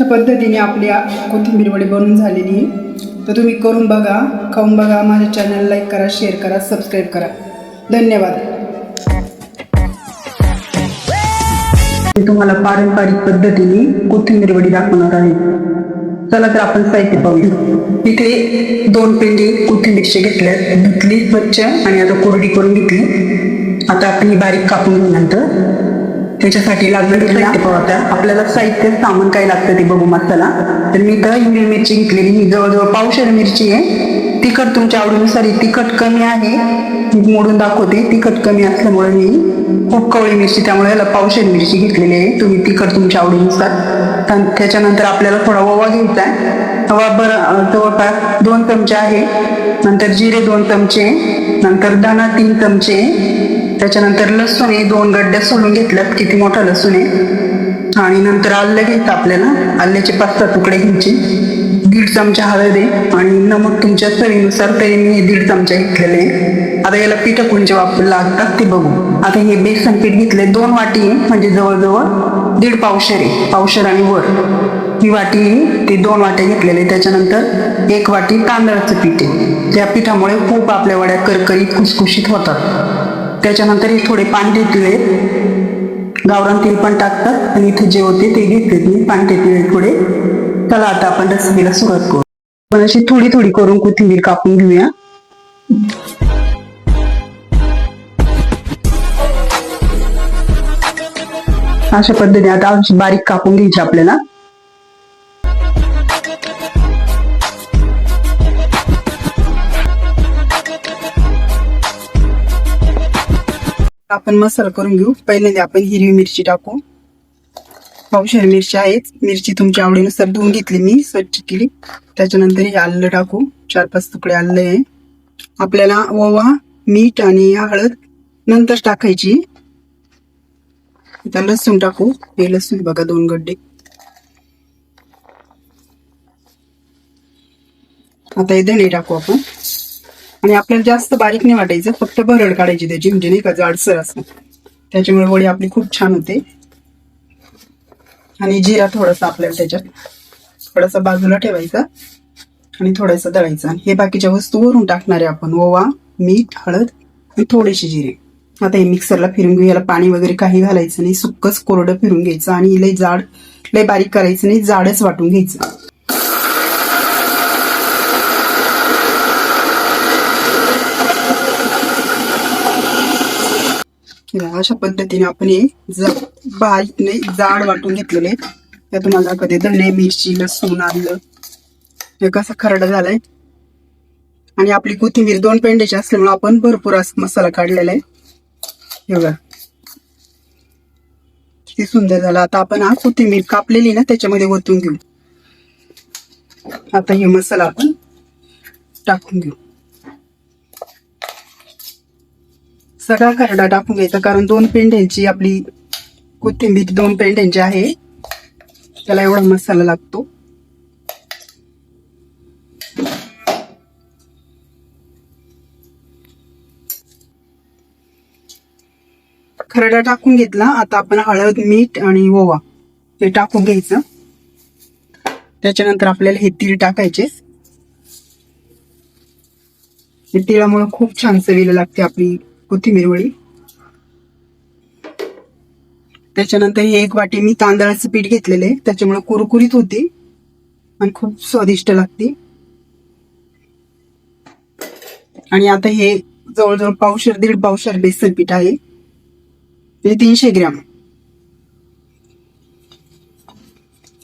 अशा पद्धतीने आपल्या कोथिंबीर वडी बनवून झालेली आहे. तर तुम्ही करून बघा, खाऊन बघा. माझ्या चॅनल लाईक करा, शेअर करा, सबस्क्राईब करा. धन्यवाद. मी तुम्हाला पारंपरिक पद्धतीने कोथिंबीर वडी दाखवणार आहे. चला तर आपण साहित्य पाहूया. इथे 2 पेंडी कोथिंबीरचे घेतल्यात, धुतली स्वच्छ आणि आता कोरडी करून घेतली. आता आपण ही बारीक कापून घेण्यानंतर त्याच्यासाठी लागणारे साहित्य पाहू. आता आपल्याला साहित्य सामान काय लागतं ते बघू. मसाला तर मी तर हिरवी मिरची घेतलेली, ही जवळजवळ पावशेर मिरची आहे. तिखट तुमच्या आवडीनुसार, तिखट कमी आहे मोडून दाखवते. तिखट कमी असल्यामुळे मी खूप कवळी मिरची, त्यामुळे याला पावशेर मिरची घेतलेली आहे. तुम्ही तिखट तुमच्या आवडीनुसार. त्याच्यानंतर आपल्याला थोडा ओवा घ्यायचा आहे. ओवा जवळपास 2 चमचे आहे. नंतर जिरे 2 चमचे, नंतर धना 3 चमचे. त्याच्यानंतर लसूण आहे, 2 गड्ड्या सोलून घेतल्यात. किती मोठा लसूण आहे. आणि नंतर आलं घ्यायचं आपल्याला. आल्याचे 5-6 तुकडे घ्यायचे. 1.5 चमचा हळद आहे आणि नमक तुमच्या चवीनुसार, तरी मी 1.5 चमचा घेतलेले आहे. आता याला पीठ कोणचे लागतात ते बघू. आता हे बेसन पीठ घेतले 2 वाटी आहे, म्हणजे जवळजवळ 1.5 पावशेर आहे. पावशेर आणि वर ही वाटी आहे, ते 2 वाट्या घेतलेले. त्याच्यानंतर 1 वाटी तांदळाचं पीठ आहे. त्या पिठामुळे खूप आपल्या वड्या करकरीत खुसखुशीत होतात. त्याच्यानंतर हे थोडे पांढरे तिळे, गावरान तेल पण टाकतात आणि इथे जे होते ते घेतले मी पांढरे तिळे थोडे. चला आता आपण रेसिपीला सुरुवात करू. आपण अशी थोडी थोडी करून कोथिंबीर कापून घेऊया. अशा पद्धतीने आता बारीक कापून घ्यायची आपल्याला. आपण मसाला करून घेऊ. पहिल्यांदा आपण हिरवी मिरची टाकू. पावशेर मिरची आहेत. मिरची तुमच्या आवडीनुसार धुवून घेतली, मी स्वच्छ केली. त्याच्यानंतर हे आलं टाकू. 4-5 तुकडे आलं आहे. आपल्याला ओवा, मीठ आणि हळद नंतर टाकायची. आता लसूण टाकू. हे लसूण बघा 2 गड्डे. आता हे धणे टाकू आपण. आणि आपल्याला जास्त बारीक नाही वाटायचं, फक्त भरड काढायची त्याची, म्हणजे नाही का जाडसर असं. त्याच्यामुळे वडी आपली खूप छान होते. आणि जिरा थोडासा आपल्याला त्याच्यात थोडासा बाजूला ठेवायचा आणि थोडासा दळायचा. हे बाकीच्या वस्तू वरून टाकणारे आपण. ओवा, मीठ, हळद आणि थोडेसे जिरे. आता हे मिक्सरला फिरून घेऊ. याला पाणी वगैरे काही घालायचं नाही, सुक्कच कोरडं फिरून घ्यायचं. आणि लय जाड, लय बारीक करायचं नाही, जाडच वाटून घ्यायचं. अशा पद्धतीने आपण हे बारीक नाही, जाड वाटून घेतलेले. त्यातून माझा कधी धणे, मिरची, लसूण, आलं हे कसं खरडा झालाय. आणि आपली कोथिंबीर 2 पेंड्याची असल्यामुळे आपण भरपूर असा मसाला काढलेला आहे. हे बघा किती सुंदर झाला. आता आपण हा कोथिंबीर कापलेली ना त्याच्यामध्ये ओतून घेऊ. आता हे मसाला आपण टाकून घेऊ. सगळा खरडा टाकून घ्यायचा, कारण 2 पेंड्यांची आपली कोथिंबीर 2 पेंड्यांची आहे, त्याला एवढा मसाला लागतो. खरडा टाकून घेतला. आता आपण हळद, मीठ आणि ओवा हे टाकून घ्यायचं. त्याच्यानंतर आपल्याला हे तीळ टाकायचे. हे तिळामुळे खूप छान चवीला लागते आपली कोथिंबीर वडी. त्याच्यानंतर हे 1 वाटी मी तांदळाचं पीठ घेतलेलं आहे, त्याच्यामुळे कुरकुरीत होते आणि खूप स्वादिष्ट लागते. आणि आता हे जवळजवळ पावशेर 1.5 पावशेर बेसन पीठ आहे, ते 300 ग्रॅम.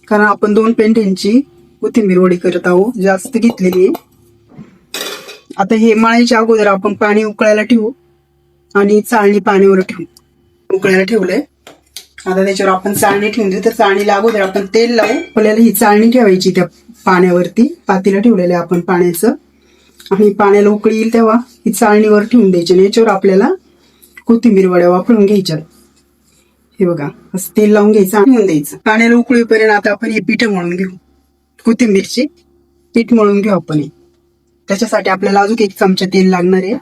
कारण आपण 2 पेंड्यांची कोथिंबीर वडी करत आहोत, जास्त घेतलेली आहे. आता हे मळायच्या अगोदर आपण पाणी उकळायला ठेवू आणि चाळणी पाण्यावर ठेवू. उकळायला ठेवलंय. आता त्याच्यावर आपण चाळणी ठेवून देऊ. तर चाळणीला अगोदर आपण तेल लावू. आपल्याला ही चाळणी ठेवायची त्या पाण्यावरती. पातेलं ठेवलेलं आहे आपण पाण्याचं. आणि पाण्याला उकळी येईल तेव्हा ही चाळणीवर ठेवून द्यायची. आणि याच्यावर आपल्याला कोथिंबीर वड्या वापरून घ्यायच्या. हे बघा असं तेल लावून घ्यायचं आणि ठेवून द्यायचं. पाण्याला उकळीपर्यंत आता आपण हे पीठ मळून घेऊ. कोथिंबीरचे पीठ मळून घेऊ आपण. त्याच्यासाठी आपल्याला अजून 1 चमचा तेल लागणार आहे.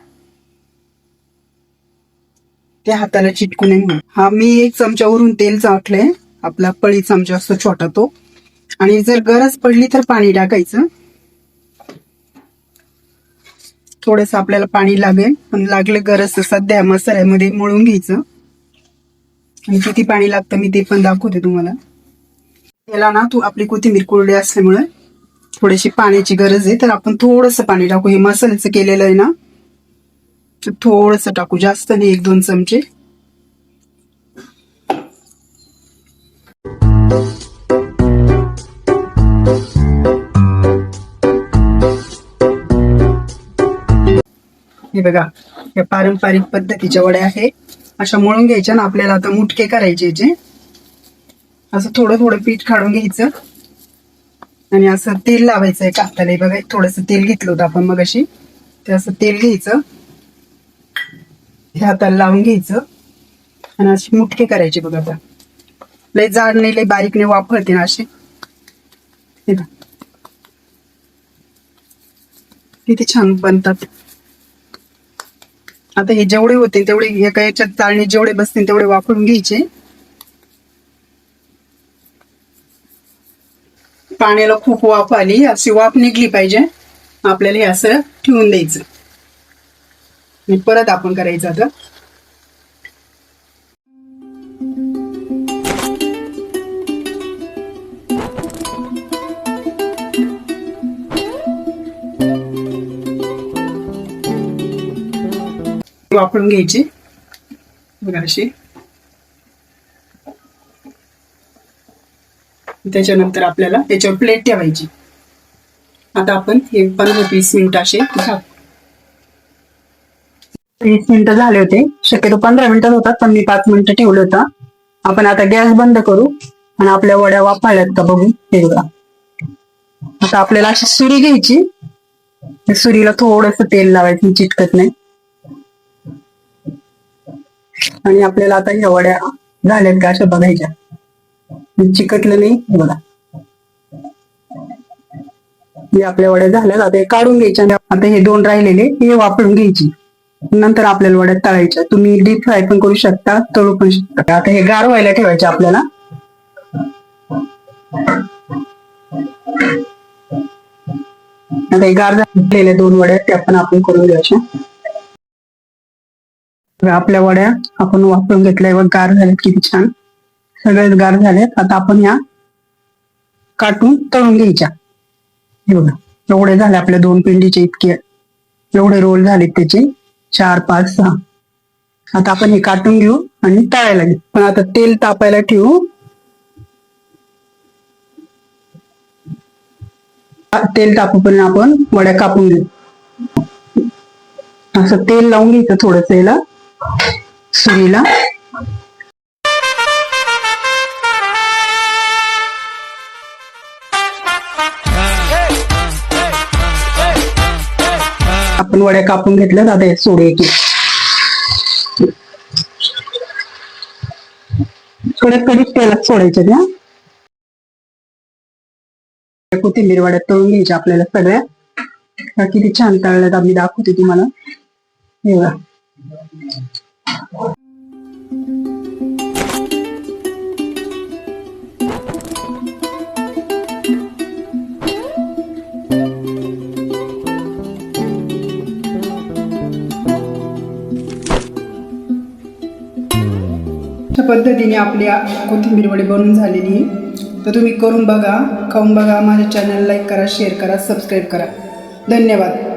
त्या हाताला चिटकू नये म्हणून. हा मी 1 चमचा वरून तेल चाटलंय. आपला पळी चमचा असतो छोटा तो. आणि जर गरज पडली तर पाणी टाकायचं. थोडंसं आपल्याला पाणी लागेल, पण लागलं गरज तर सध्या मसाल्यामध्ये मळून घ्यायचं. आणि किती पाणी लागतं मी ते पण दाखवते तुम्हाला. याला ना आपली कोथिंबीर कोरडी असल्यामुळे थोडीशी पाण्याची गरज आहे, तर आपण थोडंसं पाणी टाकू. हे मसाल्याचं केलेलं आहे ना, तर थोडंसं टाकू, जास्त नाही, 1-2 चमचे. हे बघा, या पारंपरिक पद्धतीच्या वड्या आहे. अशा मळून घ्यायच्या ना आपल्याला. आता मुटके करायचे याचे. असं थोडं थोडं पीठ काढून घ्यायचं आणि असं तेल लावायचं आहे हाताला. बघा, थोडंसं तेल घेतलं होतं आपण मगाशी, ते असं तेल घ्यायचं, हे हाताला लावून घ्यायचं आणि असे मुटके करायचे. बघा, आता लय जाड नाही लय बारीक नाही, वापरते ना असे. हे बघा किती छान बनतात. आता हे जेवढे होते तेवढे एका याच्यात चाळणी जेवढे बसतील तेवढे वापरून घ्यायचे. पाण्याला खूप वाफ आली, अशी वाफ निघली पाहिजे आपल्याला. हे असं ठेवून द्यायचं आणि परत आपण करायचं. आता वापरून घ्यायची. बघा अशी. त्याच्यानंतर आपल्याला त्याच्यावर प्लेट ठेवायची. आता आपण हे 15-20 मिनिट असे 20 मिनिटं झाले होते. शक्यतो 15 मिनिटात होतात, पण मी 5 मिनिटं ठेवलं होतं. आपण आता गॅस बंद करू आणि आपल्या वड्या वाफाळ्यात का बघू. हे बघा, आता आपल्याला अशी सुरी घ्यायची. सुरीला थोडंसं तेल लावायचं, चिटकत नाही. आणि आपल्याला आता ह्या वड्या झाल्यात का अशा बघायच्या, चिकटलं नाही. बघा, हे आपल्या वड्या झाल्यात. आता हे काढून घ्यायच्या. आता हे 2 राहिलेले हे वापरून घ्यायची. नंतर आपल्याला वड्या तळायच्या. तुम्ही डीप फ्राय पण करू शकता, तळू पण शकता. आता हे गार व्हायला ठेवायचे आपल्याला. आता हे गार झालेल्या 2 वड्या त्या पण आपण करून घ्यायच्या. आपल्या वड्या आपण वापरून घेतल्यावर गार झाल्यात, किती छान सगळ्याच गार झाल्यात. आता आपण ह्या काटून तळून घ्यायच्या. हे बघा, एवढे झाले आपल्या 2 पिंडीचे इतके. एवढे रोल झालेत त्याचे, 4, 5, 6. आता आपण हे काटून घेऊ आणि तळायला घेऊ. पण आता तेल तापायला ठेवू. तेल तापूपर्यंत आपण वड्या कापून घेऊ. असं तेल लावून घ्यायचं थोडंसं याला, सुरीला. आपण वड्या कापून घेतल्यात. आता हे सोडायचे. थोड्या कडक तेलात सोडायच्या त्या. कोथिंबीर वड्या तळून घ्यायच्या आपल्याला सगळ्या. किती छान तळल्यात आम्ही दाखवते तुम्हाला. हे बघा, अशा पद्धतीने आपल्या कोथिंबीर वडी बनवून झालेली आहे. तर तुम्ही करून बघा, खाऊन बघा. माझ्या चॅनल लाईक करा, शेअर करा, सबस्क्राईब करा. धन्यवाद.